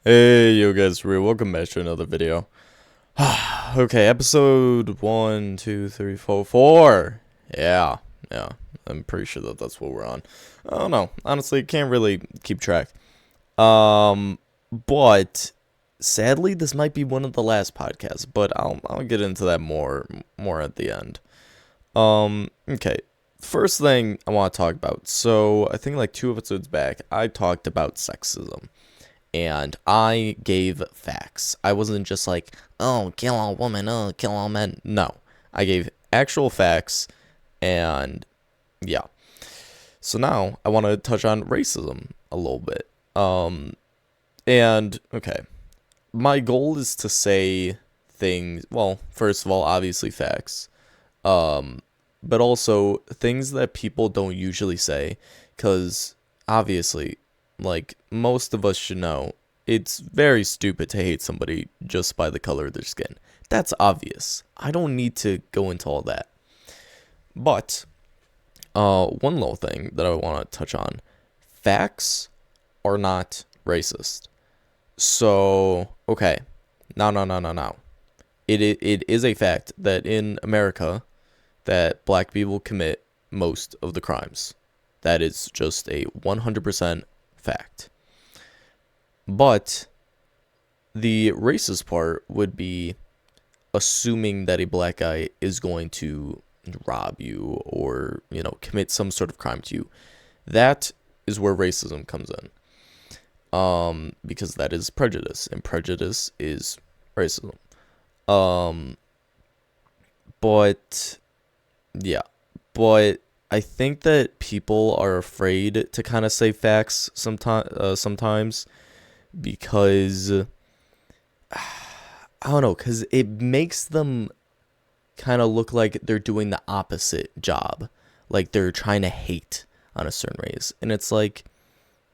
Hey, yo guys, welcome back to another video. Okay, episode one, two, three, four, four. Yeah, I'm pretty sure that that's what we're on. I don't know. Honestly, can't really keep track. But sadly, this might be one of the last podcasts, but I'll get into that more at the end. Okay. First thing I want to talk about. So, I think like two episodes back, I talked about sexism and I gave facts. I wasn't just like, oh, kill all women, oh, kill all men. No, I gave actual facts, and yeah. So now I want to touch on racism a little bit. And okay, my goal is to say things. Well, first of all, obviously facts. Um, but also things that people don't usually say, because obviously, like most of us should know, it's very stupid to hate somebody just by the color of their skin. That's obvious. I don't need to go into all that. But one little thing that I want to touch on: facts are not racist. So okay, no. It is a fact that in America that black people commit most of the crimes. That is just a 100% fact. But the racist part would be assuming that a black guy is going to rob you or, commit some sort of crime to you. That is where racism comes in. Because that is prejudice, and prejudice is racism. Um, but Yeah, but I think that people are afraid to kind of say facts sometimes because I don't know, because it makes them kind of look like they're doing the opposite job, like they're trying to hate on a certain race, and it's like,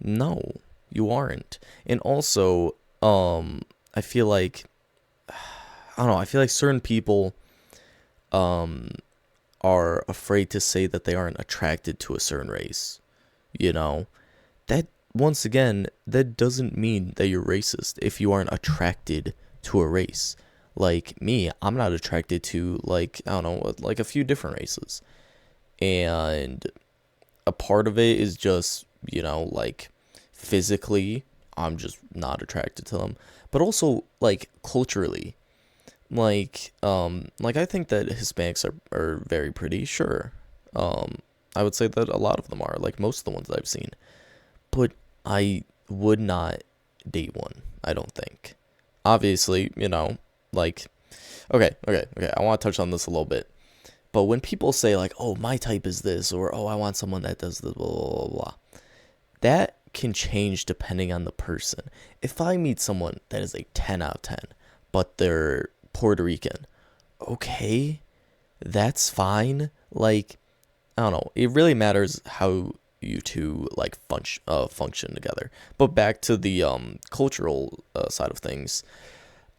no, you aren't. And also, I feel like I don't know, I feel like certain people um are afraid to say that they aren't attracted to a certain race. You know, that once again, that doesn't mean that you're racist if you aren't attracted to a race. Like me, I'm not attracted to, like, I don't know, like a few different races. And a part of it is just, like physically, I'm just not attracted to them. But also like culturally, like I think that Hispanics are very pretty, sure. I would say that a lot of them are, like most of the ones that I've seen. But I would not date one, I don't think. Obviously, like okay. I want to touch on this a little bit. But when people say like, "Oh, my type is this," or "Oh, I want someone that does this," blah blah blah, blah, that can change depending on the person. If I meet someone that is a 10 out of 10, but they're Puerto Rican, okay, that's fine. Like, I don't know. It really matters how you two like function together. But back to the cultural side of things,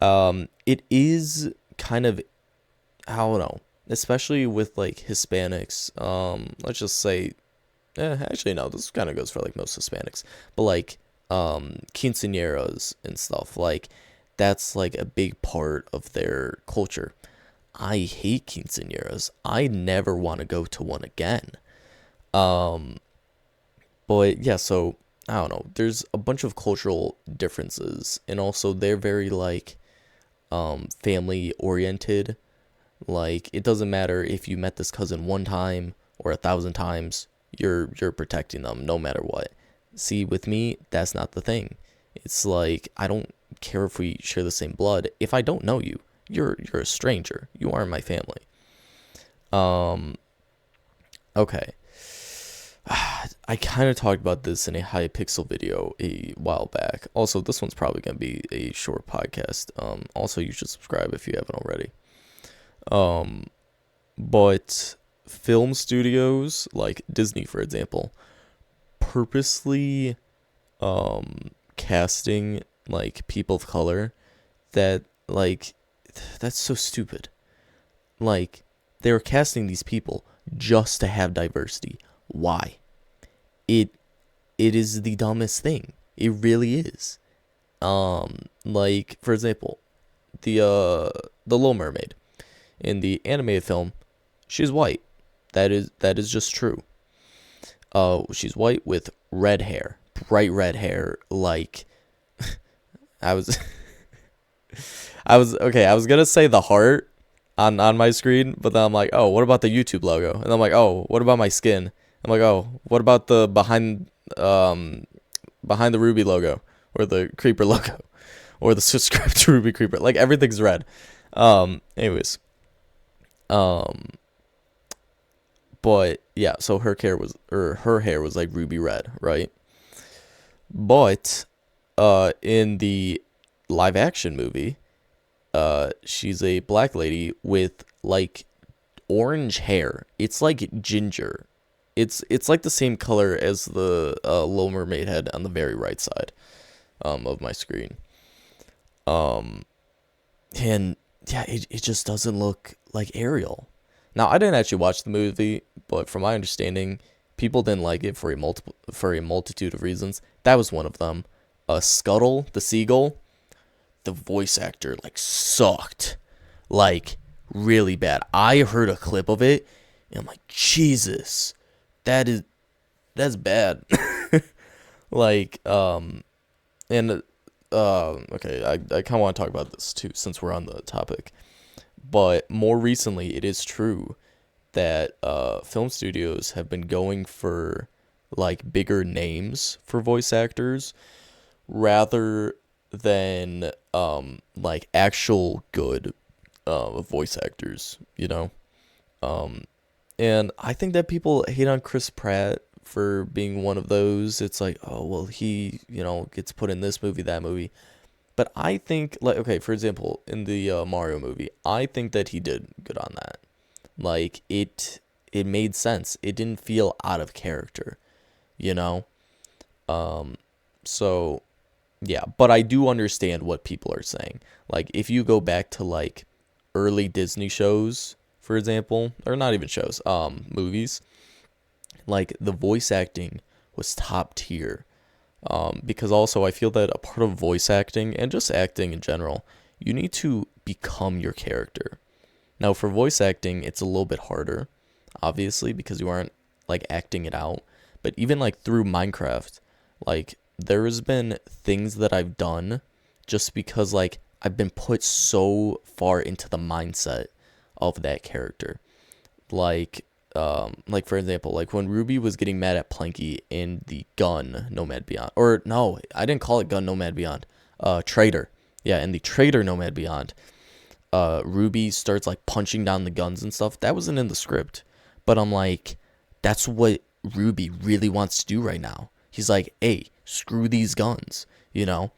it is kind of, I don't know, especially with like Hispanics. Let's just say, actually no, this kind of goes for like most Hispanics, but like quinceañeras and stuff like that's like a big part of their culture. I hate quinceañeras. I never want to go to one again. Um, but yeah, so I don't know. There's a bunch of cultural differences, and also they're very like family oriented. Like it doesn't matter if you met this cousin one time or 1,000 times, you're protecting them no matter what. See, with me, that's not the thing. It's like I don't care if we share the same blood. If I don't know you, you're a stranger. You aren't my family. Um, okay. I kind of talked about this in a Hypixel video a while back. Also, this one's probably gonna be a short podcast. Also, you should subscribe if you haven't already. Um, but film studios like Disney, for example, purposely casting like people of color that like that's so stupid. Like they're casting these people just to have diversity. Why? It it is the dumbest thing. It really is. Like for example, the Little Mermaid in the animated film, she's white. That is just true. She's white with red hair, bright red hair. Like I was, I was okay. I was gonna say the heart on my screen, but then I'm like, oh, what about the YouTube logo? And I'm like, oh, what about my skin? I'm like, oh, what about the behind the Ruby logo or the Creeper logo or the subscribe to Ruby Creeper? Like everything's red. Anyways, um, but yeah, so her hair was like ruby red, right? But in the live action movie, she's a black lady with like orange hair. It's like ginger. It's like the same color as the Little Mermaid head on the very right side of my screen. Um, and yeah, it just doesn't look like Ariel. Now, I didn't actually watch the movie, but from my understanding, people didn't like it for a multitude of reasons. That was one of them. Scuttle, the seagull, the voice actor like sucked, like really bad. I heard a clip of it, and I'm like, Jesus, that is that's bad. Like, and okay, I kind of want to talk about this too since we're on the topic. But more recently, it is true that film studios have been going for like bigger names for voice actors rather than like actual good voice actors, you know? Um and I think that people hate on Chris Pratt for being one of those. It's like, oh, well, he, gets put in this movie, that movie. But I think, like, okay, for example, in the Mario movie, I think that he did good on that. Like, it made sense. It didn't feel out of character, you know? Um, so, yeah, but I do understand what people are saying. Like, if you go back to, like, early Disney shows, for example, or not even shows, movies, like, the voice acting was top tier. Because also I feel that a part of voice acting and just acting in general, you need to become your character. Now for voice acting, it's a little bit harder, obviously, because you aren't like acting it out. But even like through Minecraft, like there has been things that I've done just because like I've been put so far into the mindset of that character. Like for example, like when Ruby was getting mad at Planky in the gun Nomad Beyond, or no, I didn't call it gun Nomad Beyond, Trader, yeah, in the Trader Nomad Beyond, Ruby starts like punching down the guns and stuff. That wasn't in the script, but I'm like, that's what Ruby really wants to do right now. He's like, hey, screw these guns, you know.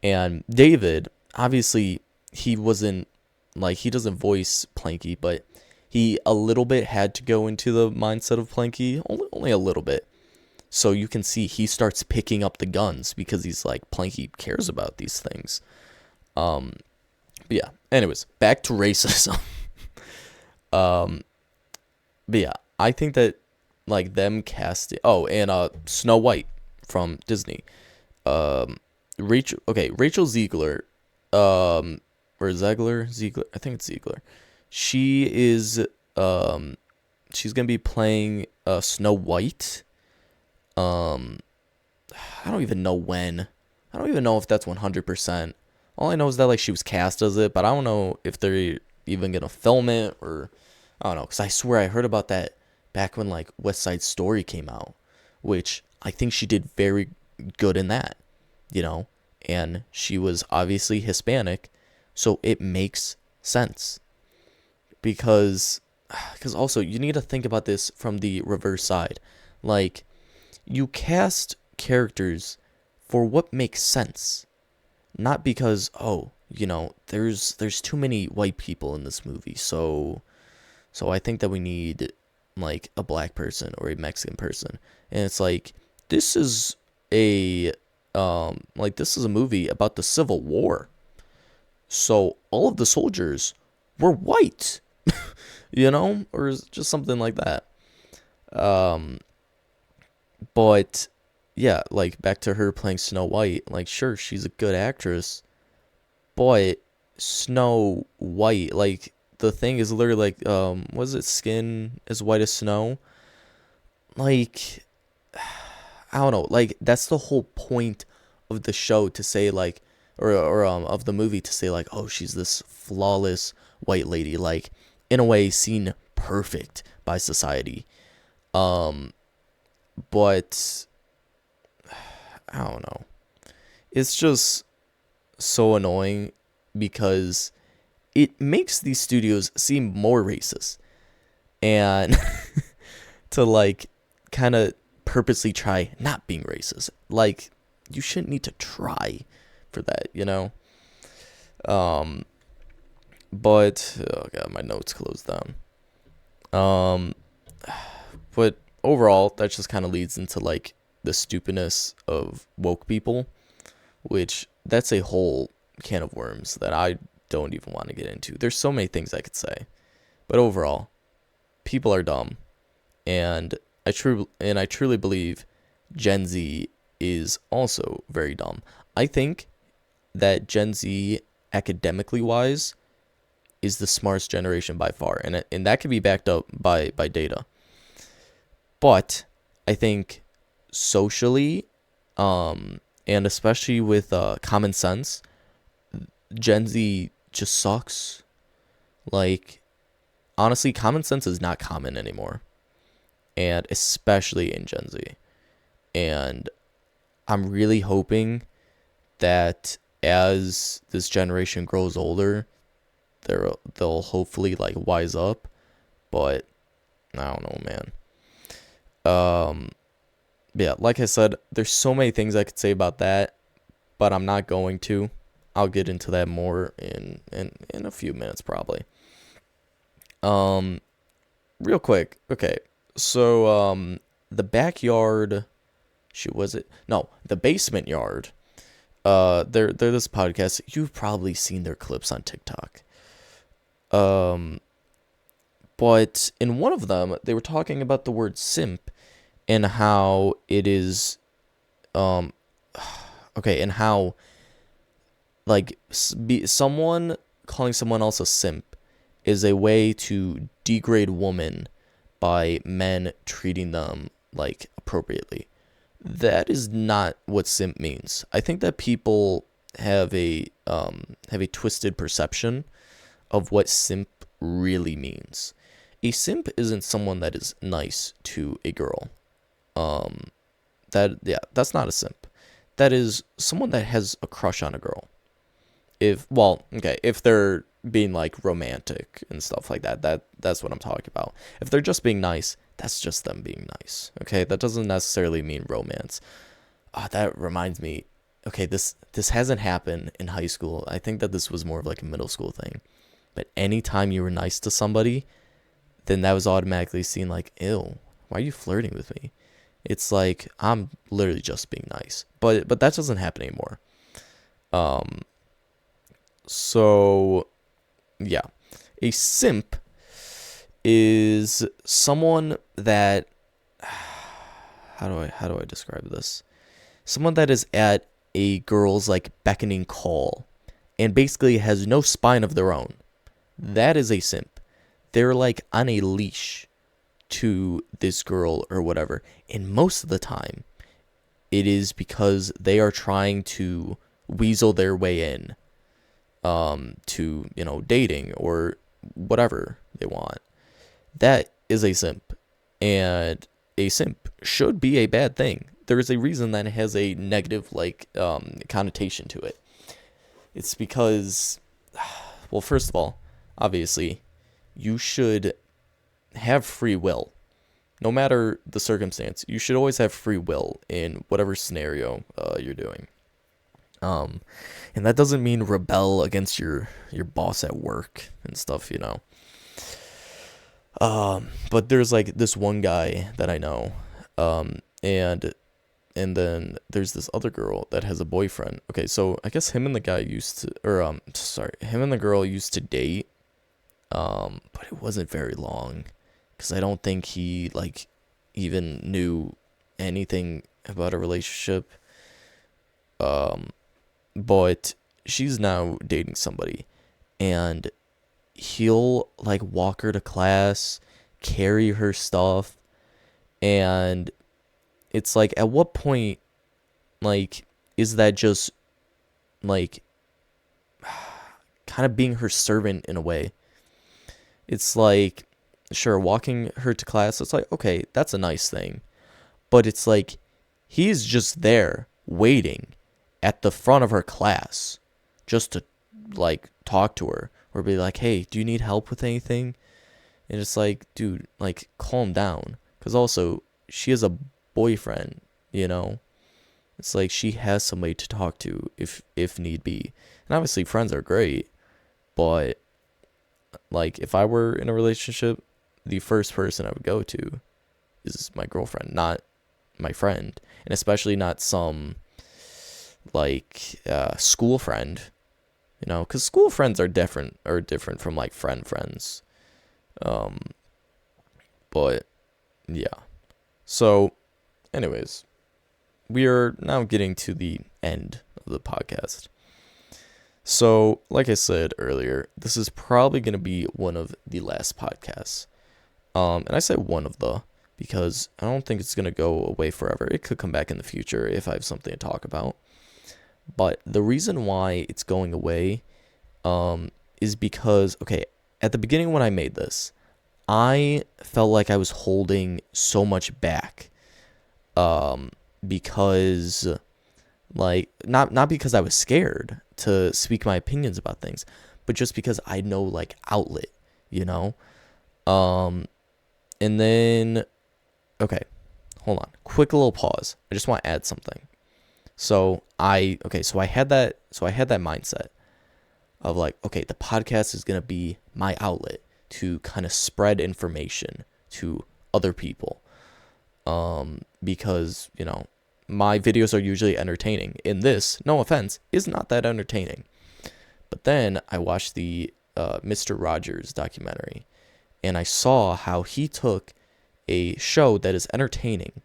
And David, obviously, he wasn't like he doesn't voice Planky, but he a little bit had to go into the mindset of Planky, only a little bit. So you can see he starts picking up the guns because he's like, Planky cares about these things. Um, but yeah, anyways, back to racism. um, but yeah, I think that like them casting, oh, and Snow White from Disney. Rachel Ziegler, or Ziegler, I think it's Ziegler. She is, she's gonna be playing Snow White. Um, I don't even know when. I don't even know if that's 100%. All I know is that like she was cast as it, but I don't know if they're even gonna film it, or I don't know. Cause I swear I heard about that back when like West Side Story came out, which I think she did very good in that, you know. And she was obviously Hispanic, so it makes sense. Because also you need to think about this from the reverse side. Like, you cast characters for what makes sense, not because, oh, there's too many white people in this movie, so I think that we need like a black person or a Mexican person. And it's like, this is a this is a movie about the Civil War, so all of the soldiers were white. Or just something like that. Um, but yeah, like back to her playing Snow White. Like, sure, she's a good actress, but Snow White, like the thing is literally like, was it skin as white as snow? Like, I don't know. Like, that's the whole point of the show to say like, or of the movie to say like, oh, she's this flawless white lady, like in a way seen perfect by society. Um, but I don't know. It's just so annoying because it makes these studios seem more racist and to like kind of purposely try not being racist. Like you shouldn't need to try for that, you know? Um but oh god, my notes closed down. Um but overall that just kind of leads into like the stupidness of woke people, which that's a whole can of worms that I don't even want to get into. There's so many things I could say. But overall, people are dumb, and I truly believe Gen Z is also very dumb. I think that Gen Z, academically wise, is the smartest generation by far, and that can be backed up by data. But I think socially, and especially with common sense, Gen Z just sucks. Like honestly, common sense is not common anymore, and especially in Gen Z. And I'm really hoping that as this generation grows older, they'll hopefully like wise up. But I don't know, man. Um, yeah, like I said, there's so many things I could say about that, but I'm not going to. I'll get into that more in a few minutes probably. Um, real quick. Okay. So the backyard shoot was it? No, the basement yard. They're this podcast. You've probably seen their clips on TikTok. Um, but in one of them, they were talking about the word simp and how it is, um, okay, and how like someone calling someone else a simp is a way to degrade women by men treating them like appropriately. That is not what simp means. I think that people have a twisted perception of what simp really means. A simp isn't someone that is nice to a girl. Um, that's not a simp. That is someone that has a crush on a girl. If they're being like romantic and stuff like that, that's what I'm talking about. If they're just being nice, that's just them being nice. Okay, that doesn't necessarily mean romance. That reminds me. Okay, this hasn't happened in high school. I think that this was more of like a middle school thing. But anytime you were nice to somebody, then that was automatically seen like, ew, why are you flirting with me? It's like I'm literally just being nice. But that doesn't happen anymore. Um so yeah. A simp is someone that how do I describe this? Someone that is at a girl's like beckoning call and basically has no spine of their own. That is a simp. They're like on a leash to this girl or whatever. And most of the time, it is because they are trying to weasel their way in to, dating or whatever they want. That is a simp. And a simp should be a bad thing. There is a reason that it has a negative connotation to it. It's because, well, first of all, obviously, you should have free will. No matter the circumstance, you should always have free will in whatever scenario you're doing. And that doesn't mean rebel against your boss at work and stuff. But there's like this one guy that I know, and then there's this other girl that has a boyfriend. Okay, so I guess him and the guy used to, or him and the girl used to date, but it wasn't very long, because I don't think he like even knew anything about a relationship. Um, but she's now dating somebody, and he'll like walk her to class, carry her stuff, and it's like, at what point, like, is that just like kind of being her servant in a way? It's like, sure, walking her to class, it's like, okay, that's a nice thing. But it's like, he's just there waiting at the front of her class just to like talk to her or be like, hey, do you need help with anything? And it's like, dude, like, calm down. Because also, she has a boyfriend, you know? It's like she has somebody to talk to if need be. And obviously, friends are great, but like, if I were in a relationship, the first person I would go to is my girlfriend, not my friend, and especially not some like school friend, you know, because school friends are different from like friends. Um, but yeah. So, anyways, we are now getting to the end of the podcast. So, like I said earlier, this is probably going to be one of the last podcasts. And I say one of the because I don't think it's going to go away forever. It could come back in the future if I have something to talk about. But the reason why it's going away is because, okay, at the beginning when I made this, I felt like I was holding so much back because, like, not because I was scared to speak my opinions about things, but just because I had no, like, outlet, you know? And then, okay, hold on. Quick little pause. I just want to add something. So I had that mindset of like, okay, the podcast is going to be my outlet to kind of spread information to other people. Because, you know, my videos are usually entertaining. And this, no offense, is not that entertaining. But then I watched the Mr. Rogers documentary, and I saw how he took a show that is entertaining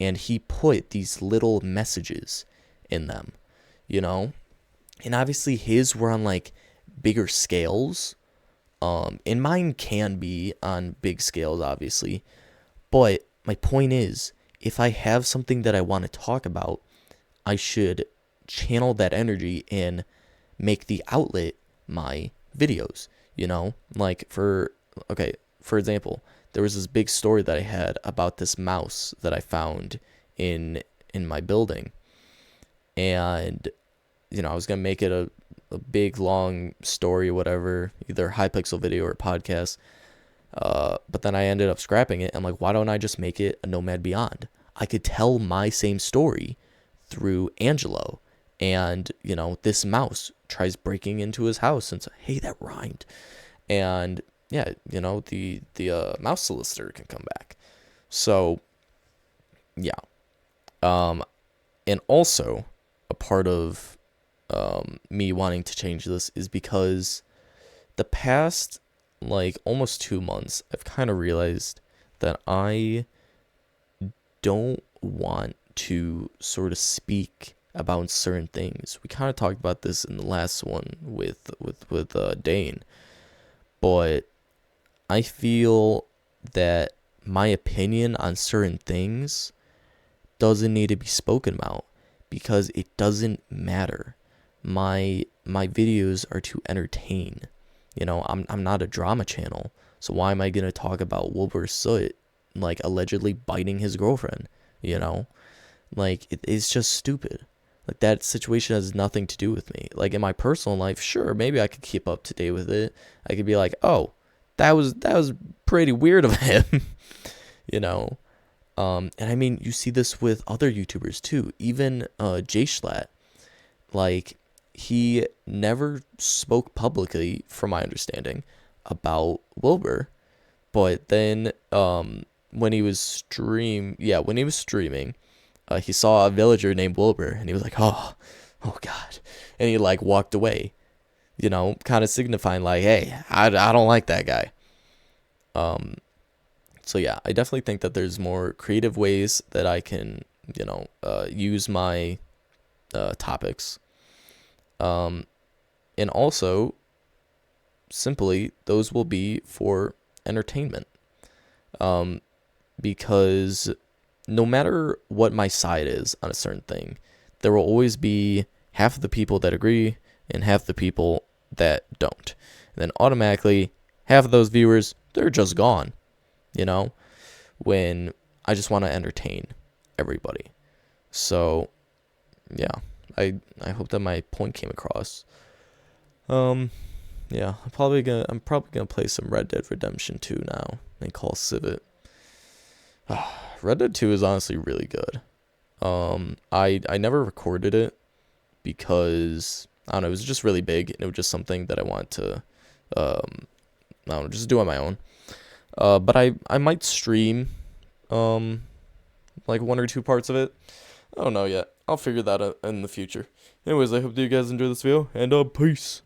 and he put these little messages in them, you know? And obviously his were on like bigger scales. And mine can be on big scales, obviously. But my point is, if I have something that I want to talk about, I should channel that energy and make the outlet my videos, you know? Like for example, there was this big story that I had about this mouse that I found in my building. And, you know, I was going to make it a big, long story, whatever, either Hypixel video or podcast. But then I ended up scrapping it. I'm like, why don't I just make it a Nomad Beyond? I could tell my same story through Angelo. And, you know, this mouse tries breaking into his house and say, hey, that rhymed. And yeah, you know, the mouse solicitor can come back. So, yeah. And also, a part of me wanting to change this is because the past, like, almost 2 months, I've kind of realized that I don't want to sort of speak about certain things. We kind of talked about this in the last one with Dane, but I feel that my opinion on certain things doesn't need to be spoken about because it doesn't matter. My videos are to entertain. You know, I'm not a drama channel, so why am I gonna talk about Wilbur Soot like allegedly biting his girlfriend? You know, like it's just stupid. Like that situation has nothing to do with me. Like in my personal life, sure, maybe I could keep up to date with it. I could be like, oh, that was pretty weird of him, you know. And I mean, you see this with other YouTubers too. Even Jay Schlatt, like he never spoke publicly, from my understanding, about Wilbur. But then when he was streaming, he saw a villager named Wilbur, and he was like, oh God, and he like walked away, you know, kind of signifying like, hey, I don't like that guy. So yeah, I definitely think that there's more creative ways that I can use my topics. Um, and also, simply, those will be for entertainment. Um, because no matter what my side is on a certain thing, there will always be half of the people that agree and half the people that don't. And then automatically, half of those viewers, they're just gone, you know, when I just want to entertain everybody. So, yeah, I hope that my point came across. Um, yeah, I'm probably gonna play some Red Dead Redemption 2 now and call Civet. Red Dead 2 is honestly really good. I never recorded it because I don't know, it was just really big and it was just something that I wanted to I don't know, just do on my own. But I might stream like one or two parts of it. I don't know yet. I'll figure that out in the future. Anyways, I hope that you guys enjoy this video and peace.